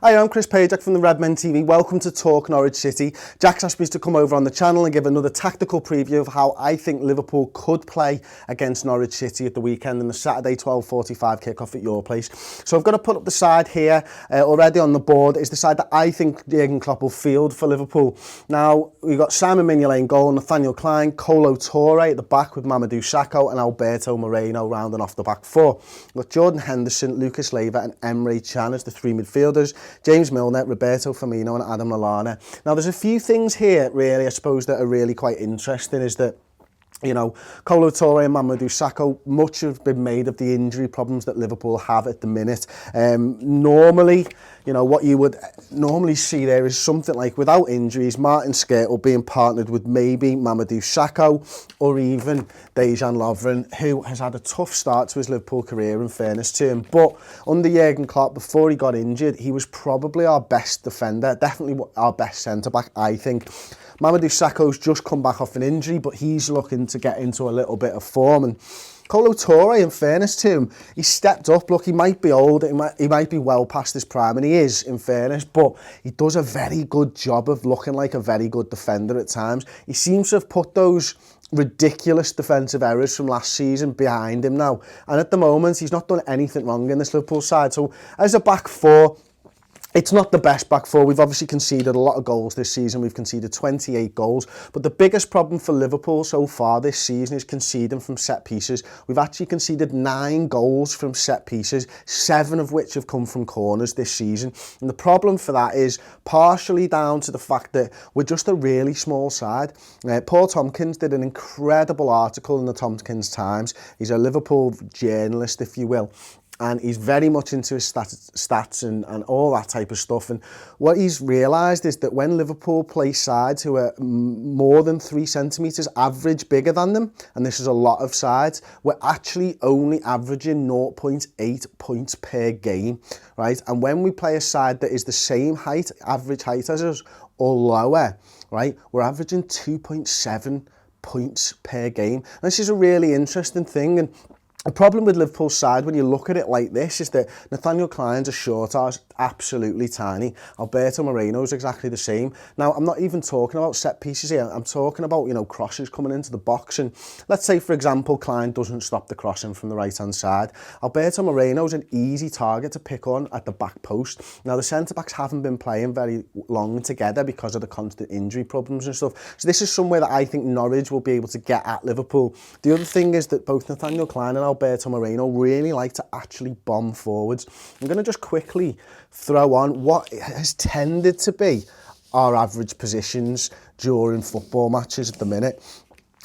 Hi, I'm Chris Pajak from the Redmen TV. Welcome to Talk Norwich City. Jack's asked me to come over on the channel and give another tactical preview of how I think Liverpool could play against Norwich City at the weekend in the Saturday 12:45 kickoff at your place. So I've got to put up the side here already on the board. Is the side that I think Jurgen Klopp will field for Liverpool. Now, we've got Simon Mignolet in goal, Nathaniel Klein, Kolo Touré at the back with Mamadou Sakho and Alberto Moreno rounding off the back four. We've got Jordan Henderson, Lucas Leiva and Emre Can as the three midfielders. James Milner, Roberto Firmino and Adam Lallana. Now there's a few things here really I suppose that are really quite interesting is that Kolo Touré and Mamadou Sakho, much have been made of the injury problems that Liverpool have at the minute. Normally, what you would normally see there is something like, without injuries, Martin Skrtel being partnered with maybe Mamadou Sakho or even Dejan Lovren, who has had a tough start to his Liverpool career, in fairness to him. But under Jurgen Klopp, before he got injured, he was probably our best defender, definitely our best centre-back, I think. Mamadou Sakho's just come back off an injury, but he's looking to get into a little bit of form. And Kolo Touré, in fairness to him, he stepped up. Look, he might be old, he might be well past his prime, and he is, in fairness, but he does a very good job of looking like a very good defender at times. He seems to have put those ridiculous defensive errors from last season behind him now. And at the moment, he's not done anything wrong in this Liverpool side. So as a back four, it's not the best back four. We've obviously conceded a lot of goals this season. We've conceded 28 goals. But the biggest problem for Liverpool so far this season is conceding from set pieces. We've actually conceded 9 goals from set pieces, 7 of which have come from corners this season. And the problem for that is partially down to the fact that we're just a really small side. Paul Tompkins did an incredible article in the Tompkins Times. He's a Liverpool journalist, if you will. And he's very much into his stats and all that type of stuff. And what he's realised is that when Liverpool play sides who are more than 3 centimetres average bigger than them, and this is a lot of sides, we're actually only averaging 0.8 points per game, right? And when we play a side that is the same height, average height as us, or lower, right, we're averaging 2.7 points per game. And this is a really interesting thing. And the problem with Liverpool's side, when you look at it like this, is that Nathaniel Klein's a short arse, absolutely tiny. Alberto Moreno's exactly the same. Now, I'm not even talking about set pieces here. I'm talking about, crosses coming into the box. And let's say, for example, Klein doesn't stop the crossing from the right-hand side. Alberto Moreno's an easy target to pick on at the back post. Now, the centre-backs haven't been playing very long together because of the constant injury problems and stuff. So this is somewhere that I think Norwich will be able to get at Liverpool. The other thing is that both Nathaniel Klein and Alberto Moreno really like to actually bomb forwards. I'm going to just quickly throw on what has tended to be our average positions during football matches at the minute.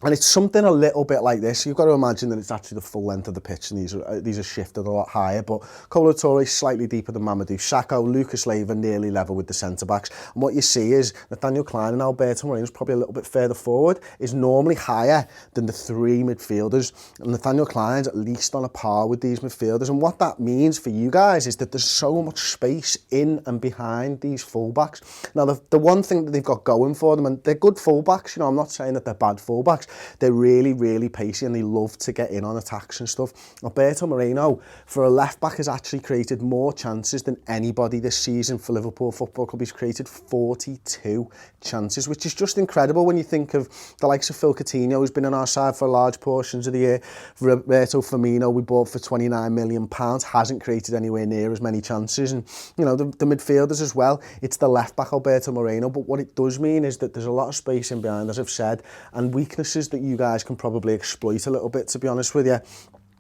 And it's something a little bit like this. You've got to imagine that it's actually the full length of the pitch, and these are shifted a lot higher. But Kolo Touré slightly deeper than Mamadou Sakho, Lucas Leiva nearly level with the centre-backs. And what you see is Nathaniel Klein and Alberto Moreno is probably a little bit further forward, is normally higher than the 3 midfielders. And Nathaniel Klein's at least on a par with these midfielders. And what that means for you guys is that there's so much space in and behind these fullbacks. Now, the one thing that they've got going for them, and they're good fullbacks, I'm not saying that they're bad fullbacks, they're really, really pacey and they love to get in on attacks and stuff. Alberto Moreno, for a left-back, has actually created more chances than anybody this season for Liverpool Football Club. He's created 42 chances, which is just incredible when you think of the likes of Phil Coutinho, who's been on our side for large portions of the year. Roberto Firmino, we bought for £29 million, hasn't created anywhere near as many chances. And, the midfielders as well. It's the left-back, Alberto Moreno. But what it does mean is that there's a lot of space in behind, as I've said, and weaknesses that you guys can probably exploit a little bit, to be honest with you.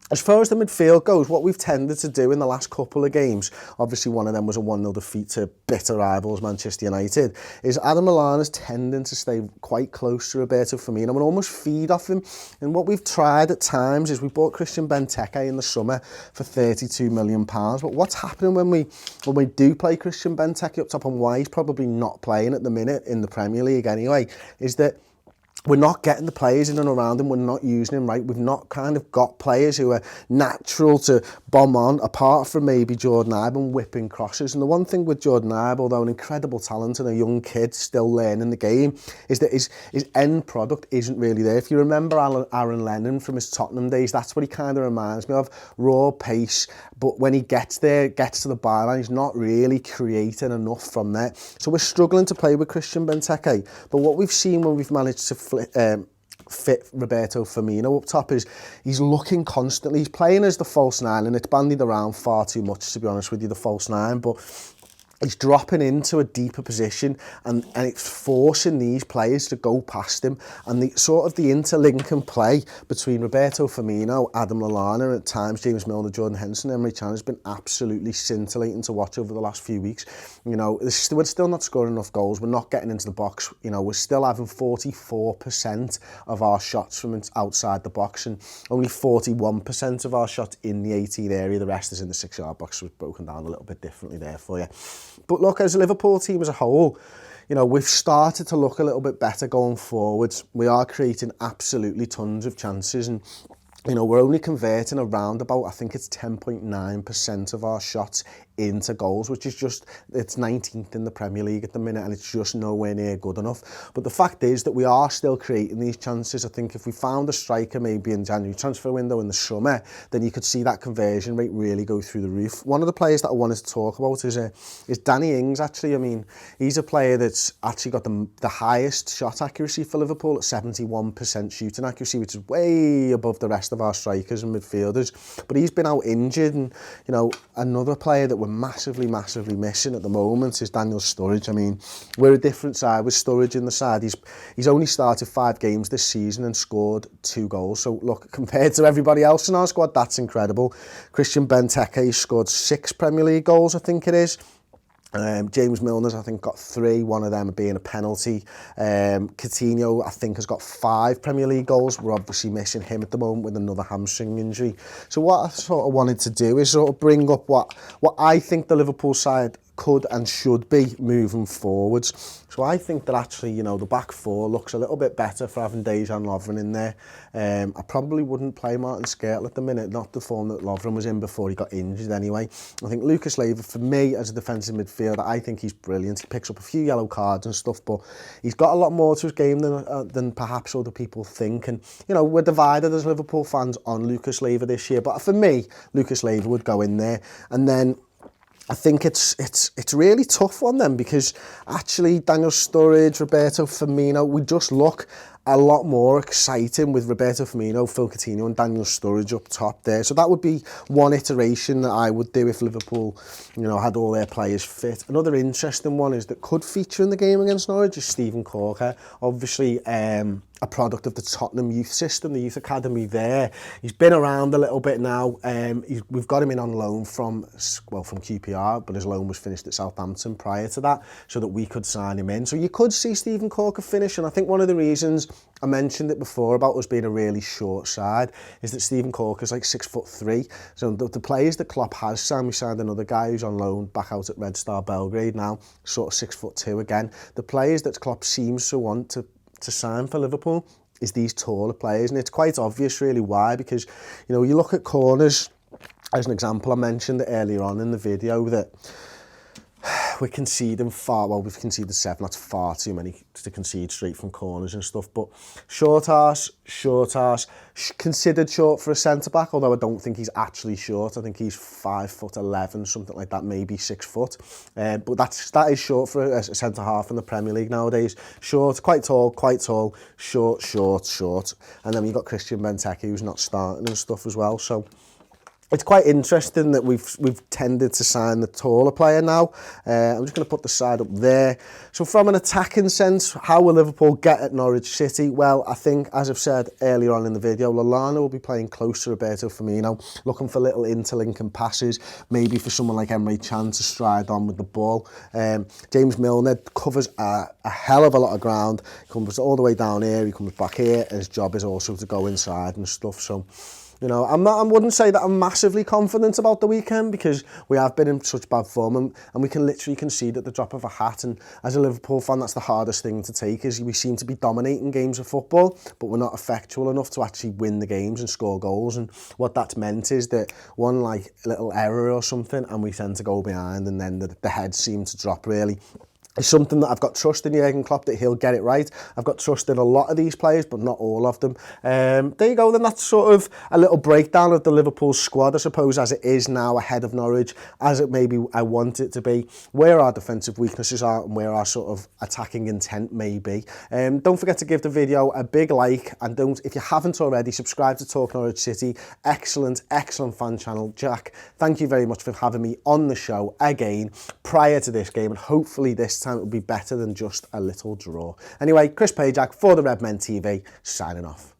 As far as the midfield goes, what we've tended to do in the last couple of games, obviously one of them was a 1-0 defeat to bitter rivals Manchester United, is Adam Lallana's tending to stay quite close to Roberto Firmino and almost feed off him. And what we've tried at times is we bought Christian Benteke in the summer for £32 million. But what's happening when we do play Christian Benteke up top, and why he's probably not playing at the minute in the Premier League anyway, is that we're not getting the players in and around him, we're not using him right, we've not kind of got players who are natural to bomb on, apart from maybe Jordan Ibe whipping crosses. And the one thing with Jordan Ibe, although an incredible talent and a young kid still learning the game, is that his end product isn't really there. If you remember Aaron Lennon from his Tottenham days, that's what he kind of reminds me of, raw pace, but when he gets there, gets to the byline, he's not really creating enough from there. So we're struggling to play with Christian Benteke, but what we've seen when we've managed to fit Roberto Firmino up top is he's looking constantly, he's playing as the false nine, and it's bandied around far too much, to be honest with you, the false nine, but he's dropping into a deeper position, and it's forcing these players to go past him, and the sort of the interlinking play between Roberto Firmino, Adam Lallana, and at times James Milner, Jordan Henderson, Emre Can has been absolutely scintillating to watch over the last few weeks. You know, we're still not scoring enough goals, we're not getting into the box, you know, we're still having 44% of our shots from outside the box, and only 41% of our shots in the 18 area, the rest is in the 6-yard box, so it's broken down a little bit differently there for you. But look, as a Liverpool team as a whole, you know, we've started to look a little bit better going forwards. We are creating absolutely tons of chances, and you know, we're only converting around about, I think it's 10.9% of our shots into goals, which is just, it's 19th in the Premier League at the minute, and it's just nowhere near good enough. But the fact is that we are still creating these chances. I think if we found a striker maybe in January transfer window in the summer, then you could see that conversion rate really go through the roof. One of the players that I wanted to talk about is Danny Ings, actually. I mean, he's a player that's actually got the highest shot accuracy for Liverpool at 71% shooting accuracy, which is way above the rest of our strikers and midfielders. But he's been out injured, and you know, another player that we're massively missing at the moment is Daniel Sturridge. I mean, we're a different side with Sturridge in the side. He's only started 5 games this season and scored 2 goals. So look, compared to everybody else in our squad, that's incredible. Christian Benteke scored 6 Premier League goals, I think it is. James Milner's, I think, got 3, one of them being a penalty. Coutinho, I think, has got 5 Premier League goals. We're obviously missing him at the moment with another hamstring injury. So what I sort of wanted to do is sort of bring up what I think the Liverpool side could and should be moving forwards. So I think that actually, you know, the back 4 looks a little bit better for having Dejan Lovren in there. I probably wouldn't play Martin Skrtel at the minute, not the form that Lovren was in before he got injured anyway. I think Lucas Leiva, for me, as a defensive midfielder, I think he's brilliant. He picks up a few yellow cards and stuff, but he's got a lot more to his game than perhaps other people think. And, you know, we're divided as Liverpool fans on Lucas Leiva this year, but for me, Lucas Leiva would go in there. And then I think it's really tough on them, because actually Daniel Sturridge, Roberto Firmino, we just look a lot more exciting with Roberto Firmino, Phil Coutinho and Daniel Sturridge up top there. So that would be one iteration that I would do if Liverpool, you know, had all their players fit. Another interesting one is that could feature in the game against Norwich is Stephen Corker. Obviously, a product of the Tottenham youth system, the youth academy there. He's been around a little bit now. We've got him in on loan from QPR, but his loan was finished at Southampton prior to that, so that we could sign him in. So you could see Stephen Corker finish, and I think one of the reasons I mentioned it before about us being a really short side is that Stephen Corker's like 6'3". So the players that Klopp has signed, we signed another guy who's on loan back out at Red Star Belgrade now, sort of 6'2" again. The players that Klopp seems to want to sign for Liverpool is these taller players, and it's quite obvious really why, because, you know, you look at corners as an example. I mentioned it earlier on in the video that we're conceding we've conceded 7, that's far too many to concede straight from corners and stuff, but short arse, considered short for a centre-back, although I don't think he's actually short. I think he's 5'11", something like that, maybe 6 foot, but that is short for a centre-half in the Premier League nowadays. Short, quite tall, short, and then you've got Christian Benteke, who's not starting and stuff as well, so it's quite interesting that we've tended to sign the taller player now. I'm just going to put the side up there. So from an attacking sense, how will Liverpool get at Norwich City? Well, I think, as I've said earlier on in the video, Lallana will be playing close to Roberto Firmino, looking for little interlinking passes, maybe for someone like Emre Can to stride on with the ball. James Milner covers a hell of a lot of ground. He comes all the way down here, he comes back here, and his job is also to go inside and stuff. So You know, I wouldn't say that I'm massively confident about the weekend because we have been in such bad form and we can literally concede at the drop of a hat. And as a Liverpool fan, that's the hardest thing to take, is we seem to be dominating games of football, but we're not effectual enough to actually win the games and score goals. And what that's meant is that one like little error or something and we tend to go behind, and then the heads seem to drop really. It's something that I've got trust in Jurgen Klopp that he'll get it right. I've got trust in a lot of these players, but not all of them. There you go, then that's sort of a little breakdown of the Liverpool squad, I suppose, as it is now ahead of Norwich, as it maybe I want it to be, where our defensive weaknesses are and where our sort of attacking intent may be. Don't forget to give the video a big like, and if you haven't already, subscribe to Talk Norwich City. Excellent fan channel. Jack, thank you very much for having me on the show again prior to this game, and hopefully this time it will be better than just a little draw. Anyway, Chris Pajak for the Redmen TV, signing off.